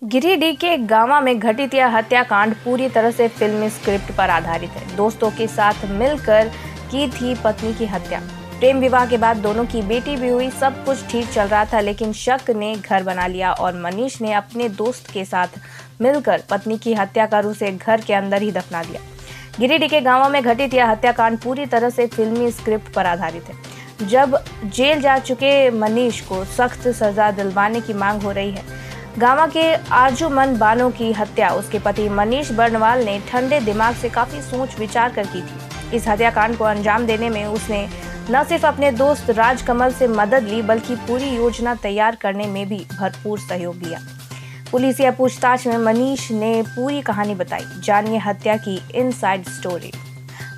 गिरिडीह के गांवा में घटित यह हत्याकांड पूरी तरह से फिल्मी स्क्रिप्ट पर आधारित है। दोस्तों के साथ मिलकर की थी पत्नी की हत्या। प्रेम विवाह के बाद दोनों की बेटी भी हुई। सब कुछ ठीक चल रहा था, लेकिन शक ने घर बना लिया और मनीष ने अपने दोस्त के साथ मिलकर पत्नी की हत्या कर उसे घर के अंदर ही दफना दिया। गिरिडीह के गांव में घटित यह हत्याकांड पूरी तरह से फिल्मी स्क्रिप्ट पर आधारित है। जब जेल जा चुके मनीष को सख्त सजा दिलवाने की मांग हो रही है। गांवा के आरजूमन बानो की हत्या उसके पति मनीष बर्नवाल ने ठंडे दिमाग से काफी सोच विचार कर की थी। इस हत्याकांड को अंजाम देने में उसने न सिर्फ अपने दोस्त राजकमल से मदद ली, बल्कि पूरी योजना तैयार करने में भी भरपूर सहयोग दिया। पुलिसिया पूछताछ में मनीष ने पूरी कहानी बताई। जानिए हत्या की इनसाइड स्टोरी।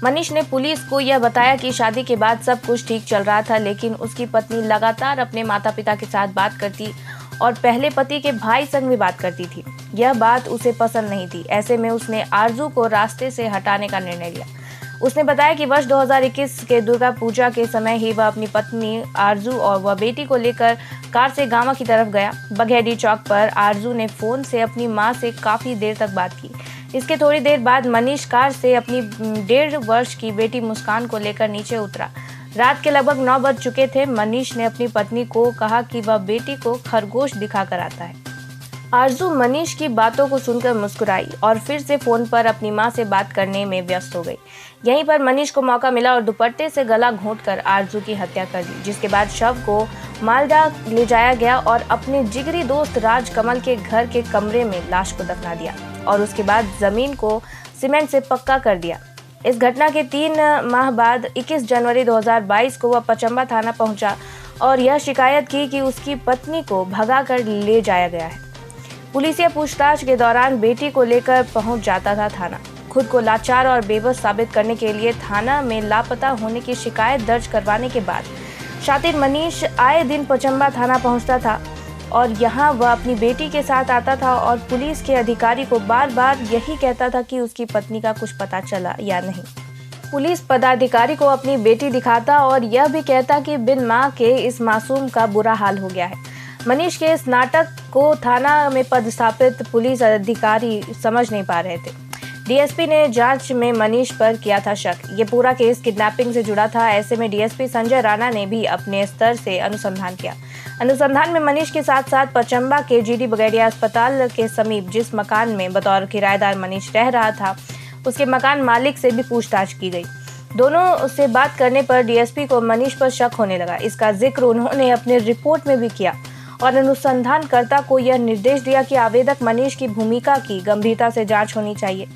मनीष ने पुलिस को यह बताया कि शादी के बाद सब कुछ ठीक चल रहा था, लेकिन उसकी पत्नी लगातार अपने माता पिता के साथ बात करती और पहले पति के भाई संग भी बात करती थी। यह बात उसे पसंद नहीं थी। ऐसे में उसने आरजू को रास्ते से हटाने का निर्णय लिया। उसने बताया कि वर्ष 2021 के दुर्गा पूजा के समय ही वह अपनी पत्नी आरजू और वह बेटी को लेकर कार से गांवा की तरफ गया। बघेड़ी चौक पर आरजू ने फोन से अपनी मां से काफी देर तक बात की। इसके थोड़ी देर बाद मनीष कार से अपनी 1.5 वर्ष की बेटी मुस्कान को लेकर नीचे उतरा। रात के लगभग 9 बज चुके थे। मनीष ने अपनी पत्नी को कहा कि वह बेटी को खरगोश दिखाकर आता है। आरजू मनीष की बातों को सुनकर मुस्कुराई और फिर से फोन पर अपनी मां से बात करने में व्यस्त हो गई। यहीं पर मनीष को मौका मिला और दुपट्टे से गला घोंटकर आरजू की हत्या कर दी, जिसके बाद शव को मालदा ले जाया गया और अपने जिगरी दोस्त राजकमल के घर के कमरे में लाश को दफना दिया और उसके बाद जमीन को सीमेंट से पक्का कर दिया। इस घटना के 3 माह बाद 21 जनवरी 2022 को वह पचंबा थाना पहुंचा और यह शिकायत की कि उसकी पत्नी को भगाकर ले जाया गया है। पुलिसिया पूछताछ के दौरान बेटी को लेकर पहुंच जाता था थाना। खुद को लाचार और बेबस साबित करने के लिए थाना में लापता होने की शिकायत दर्ज करवाने के बाद शातिर मनीष आए दिन पचंबा थाना पहुंचता था और यहां वह अपनी बेटी के साथ आता था और पुलिस के अधिकारी को बार बार यही कहता था कि उसकी पत्नी का कुछ पता चला या नहीं। पुलिस पदाधिकारी को अपनी बेटी दिखाता और यह भी कहता कि बिन मां के इस मासूम का बुरा हाल हो गया है। मनीष के इस नाटक को थाना में पदस्थापित पुलिस अधिकारी समझ नहीं पा रहे थे। डीएसपी ने जांच में मनीष पर किया था शक। ये पूरा केस किडनैपिंग से जुड़ा था। ऐसे में डीएसपी संजय राणा ने भी अपने स्तर से अनुसंधान किया। अनुसंधान में मनीष के साथ साथ पचंबा के जीडी बघेड़िया अस्पताल के समीप जिस मकान में बतौर किराएदार मनीष रह रहा था, उसके मकान मालिक से भी पूछताछ की गई। दोनों से बात करने पर डीएसपी को मनीष पर शक होने लगा। इसका जिक्र उन्होंने अपने रिपोर्ट में भी किया और अनुसंधानकर्ता को यह निर्देश दिया कि आवेदक मनीष की भूमिका की गंभीरता से जांच होनी चाहिए।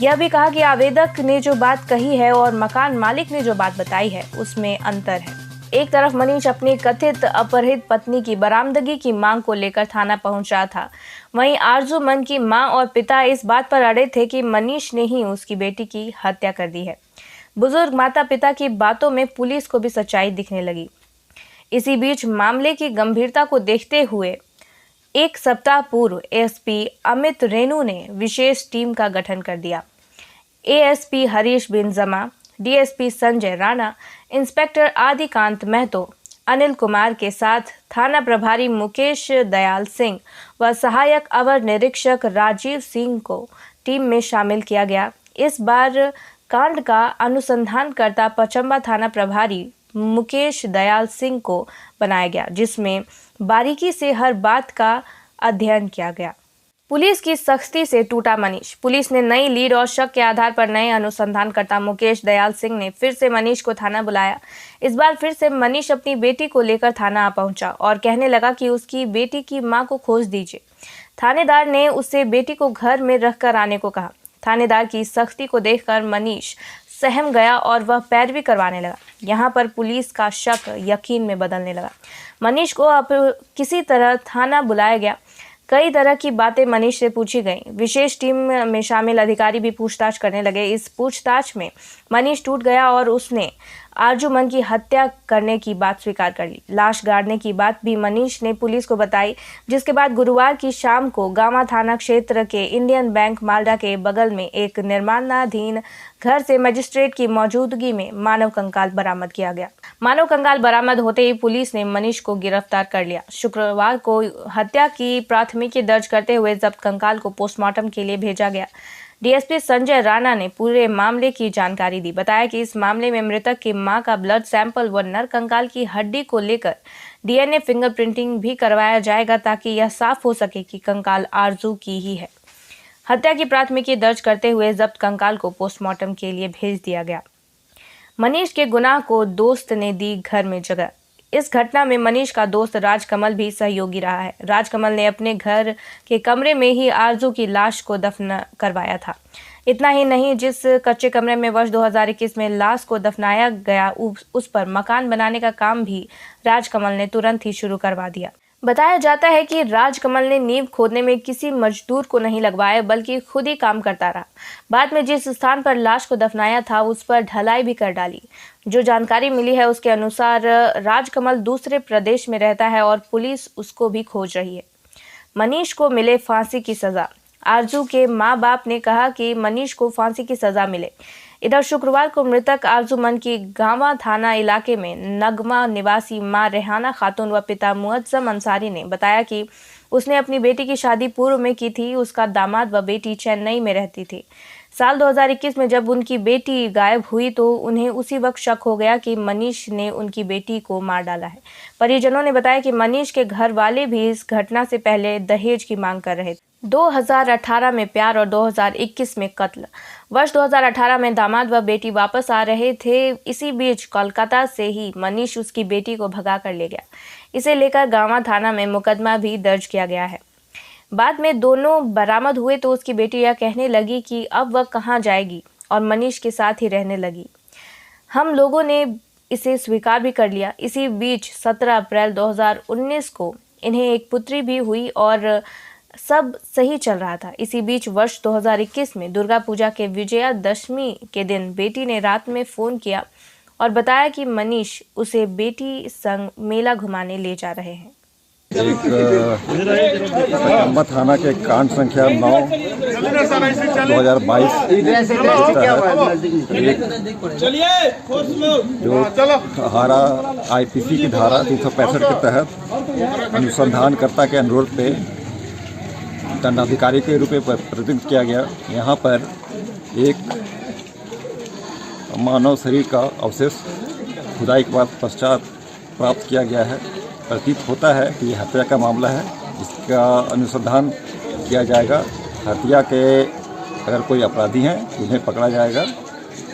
यह भी कहा कि आवेदक ने जो बात कही है और मकान मालिक ने जो बात बताई है, उसमें अंतर है। एक तरफ मनीष अपनी कथित अपहृत पत्नी की बरामदगी की मांग को लेकर थाना पहुंचा था, वहीं आरजूमन की मां और पिता इस बात पर अड़े थे कि मनीष ने ही उसकी बेटी की हत्या कर दी है। बुजुर्ग माता पिता की बातों में पुलिस को भी सच्चाई दिखने लगी। इसी बीच मामले की गंभीरता को देखते हुए एक सप्ताह पूर्व एएसपी अमित रेणु ने विशेष टीम का गठन कर दिया। ASP Harish Binjama, DSP Sanjay Rana, inspector Adikant Mahto, Anil Kumar के साथ थाना प्रभारी मुकेश दयाल सिंह व सहायक अवर निरीक्षक राजीव सिंह को टीम में शामिल किया गया। इस बार कांड का अनुसंधानकर्ता पचंबा थाना प्रभारी मुकेश दयाल सिंह को बनाया गया, जिसमें बारीकी से हर बात का अध्ययन किया गया। पुलिस की सख्ती से टूटा मनीष। पुलिस ने नई लीड और शक के आधार पर नए अनुसंधानकर्ता मुकेश दयाल सिंह ने फिर से मनीष को थाना बुलाया। इस बार फिर से मनीष अपनी बेटी को लेकर थाना आ पहुंचा और कहने लगा कि उसकी बेटी की मां को खोज दीजिए। थानेदार ने उससे बेटी को घर में रखकर आने को कहा। थानेदार की सख्ती को देखकर मनीष सहम गया और वह पैरवी करवाने लगा। यहाँ पर पुलिस का शक यकीन में बदलने लगा। मनीष को अब किसी तरह थाना बुलाया गया। कई तरह की बातें मनीष से पूछी गईं। विशेष टीम में शामिल अधिकारी भी पूछताछ करने लगे। इस पूछताछ में मनीष टूट गया और उसने आरजूमन की हत्या करने की बात स्वीकार कर ली। लाश गाड़ने की बात भी मनीष ने पुलिस को बताई, जिसके बाद गुरुवार की शाम को गांवा थाना क्षेत्र के इंडियन बैंक मालडा के बगल में एक निर्माणाधीन घर से मजिस्ट्रेट की मौजूदगी में मानव कंकाल बरामद किया गया। मानव कंकाल बरामद होते ही पुलिस ने मनीष को गिरफ्तार कर लिया। शुक्रवार को हत्या की प्राथमिकी दर्ज करते हुए जब्त कंकाल को पोस्टमार्टम के लिए भेजा गया। डीएसपी संजय राणा ने पूरे मामले की जानकारी दी। बताया कि इस मामले में मृतक की मां का ब्लड सैंपल व नर कंकाल की हड्डी को लेकर डीएनए फिंगरप्रिंटिंग भी करवाया जाएगा, ताकि यह साफ हो सके कि कंकाल आरजू की ही है। हत्या की प्राथमिकी दर्ज करते हुए जब्त कंकाल को पोस्टमार्टम के लिए भेज दिया गया। मनीष के गुनाह को दोस्त ने दी घर में जगह। इस घटना में मनीष का दोस्त राजकमल भी सहयोगी रहा है। राजकमल ने अपने घर के कमरे में ही आरजू की लाश को दफन करवाया था। इतना ही नहीं, जिस कच्चे कमरे में वर्ष 2021 में लाश को दफनाया गया, उस पर मकान बनाने का काम भी राजकमल ने तुरंत ही शुरू करवा दिया। बताया जाता है कि राजकमल ने नींव खोदने में किसी मजदूर को नहीं लगवाया, बल्कि खुद ही काम करता रहा। बाद में जिस स्थान पर लाश को दफनाया था, उस पर ढलाई भी कर डाली। जो जानकारी मिली है उसके अनुसार राजकमल दूसरे प्रदेश में रहता है और पुलिस उसको भी खोज रही है। मनीष को मिले फांसी की सजा। आरजू के माँ बाप ने कहा कि मनीष को फांसी की सजा मिले। इधर शुक्रवार को मृतक आरजूमन की गांवा थाना इलाके में नगमा निवासी मां रेहाना खातून व पिता मुअज्जम अंसारी ने बताया कि उसने अपनी बेटी की शादी पूर्व में की थी। उसका दामाद व बेटी चेन्नई में रहती थी। साल 2021 में जब उनकी बेटी गायब हुई तो उन्हें उसी वक्त शक हो गया कि मनीष ने उनकी बेटी को मार डाला है। परिजनों ने बताया कि मनीष के घर वाले भी इस घटना से पहले दहेज की मांग कर रहे थे। 2018 में प्यार और 2021 में कत्ल। वर्ष 2018 में दामाद व बेटी वापस आ रहे थे। इसी बीच कोलकाता से ही मनीष उसकी बेटी को भगा कर ले गया। इसे लेकर गांवा थाना में मुकदमा भी दर्ज किया गया है। बाद में दोनों बरामद हुए तो उसकी बेटी यह कहने लगी कि अब वह कहाँ जाएगी और मनीष के साथ ही रहने लगी। हम लोगों ने इसे स्वीकार भी कर लिया। इसी बीच 17 अप्रैल 2019 को इन्हें एक पुत्री भी हुई और सब सही चल रहा था। इसी बीच वर्ष 2021 में दुर्गा पूजा के विजयादशमी के दिन बेटी ने रात में फ़ोन किया और बताया कि मनीष उसे बेटी संग मेला घुमाने ले जा रहे हैं। एक गांवा थाना के कांड संख्या 9/2022 जो धारा आईपीसी की धारा 365 के तहत अनुसंधानकर्ता के अनुरोध पे दंडाधिकारी के रूप में प्रतिनिधित्व किया गया। यहाँ पर एक मानव शरीर का अवशेष खुदाई के बाद पश्चात प्राप्त किया गया है। प्रतीत होता है कि यह हत्या का मामला है। इसका अनुसंधान किया जाएगा। हत्या के अगर कोई अपराधी हैं तो उन्हें पकड़ा जाएगा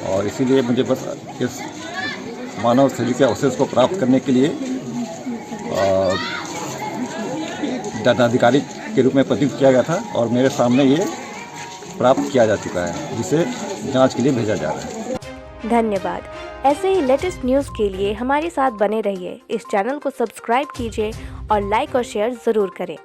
और इसीलिए मुझे बस इस मानव शरीर के अवशेष को प्राप्त करने के लिए दंडाधिकारी के रूप में प्रतिनिधित्व किया गया था और मेरे सामने ये प्राप्त किया जा चुका है, जिसे जांच के लिए भेजा जा रहा है। धन्यवाद। ऐसे ही लेटेस्ट न्यूज़ के लिए हमारे साथ बने रहिए। इस चैनल को सब्सक्राइब कीजिए और लाइक और शेयर ज़रूर करें।